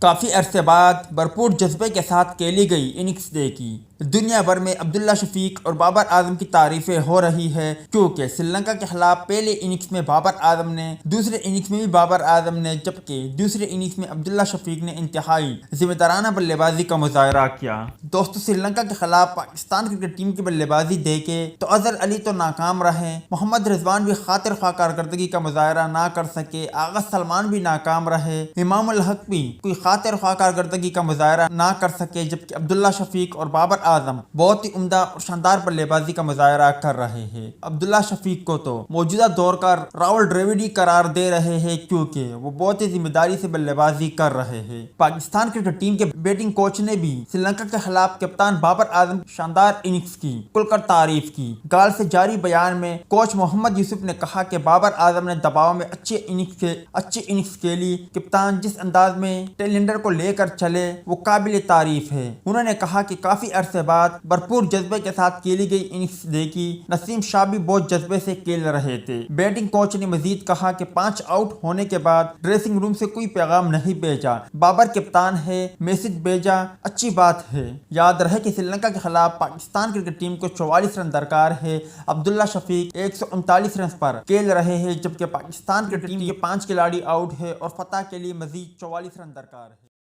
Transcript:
کافی عرصے بعد بھرپور جذبے کے ساتھ کھیلی گئی اننگز دیکھی۔ دنیا بھر میں عبداللہ شفیق اور بابر اعظم کی تعریفیں ہو رہی ہے، کیونکہ سری لنکا کے خلاف پہلے اننگز میں بابر اعظم نے، دوسرے اننگز میں بھی بابر اعظم نے، جبکہ دوسرے اننگز میں عبداللہ شفیق نے انتہائی ذمہ دارانہ بلے بازی کا مظاہرہ کیا۔ دوستو، سری لنکا کے خلاف پاکستان کرکٹ ٹیم کی بلے بازی دیکھے تو اظہر علی تو ناکام رہے، محمد رضوان بھی خاطر خواہ کارکردگی کا مظاہرہ نہ کر سکے، آغا سلمان بھی ناکام رہے، امام الحق بھی کوئی خاطر خواہ کارکردگی کا مظاہرہ نہ کر سکے، جبکہ عبداللہ شفیق اور بابر اعظم بہت ہی عمدہ اور شاندار بلے بازی کا مظاہرہ کر رہے ہیں۔ عبداللہ شفیق کو تو موجودہ دور کا راول ڈریوڈی قرار دے رہے ہیں، کیونکہ وہ بہت ہی ذمہ داری سے بلے بازی کر رہے ہیں۔ پاکستان کرکٹ ٹیم کے بیٹنگ کوچ نے بھی سری لنکا کے خلاف کپتان بابر اعظم کی شاندار اننگز کی کھل کر تعریف کی۔ گال سے جاری بیان میں کوچ محمد یوسف نے کہا کہ بابر اعظم نے دباؤ میں اچھی اننگز کھیلی۔ کپتان جس انداز میں ٹیلنڈر کو لے کر چلے وہ قابل تعریف ہے۔ انہوں نے کہا کہ کافی عرصے بعد بھرپور جذبے کے ساتھ کھیلی گئی اننگز دیکھی، نسیم شاہ بھی بہت جذبے سے کھیل رہے تھے۔ بیٹنگ کوچ نے مزید کہا کہ 5 آؤٹ ہونے کے بعد ڈریسنگ روم سے کوئی پیغام نہیں بھیجا، بابر کپتان ہے، میسج بھیجا، اچھی بات ہے۔ یاد رہے کہ سری لنکا کے خلاف پاکستان کرکٹ ٹیم کو 44 رن درکار ہے، عبداللہ شفیق 139 رنز پر کھیل رہے ہیں، جبکہ پاکستان کرکٹ ٹیم کے 5 کھلاڑی آؤٹ ہیں اور فتح کے لیے مزید 44 رن درکار ہے۔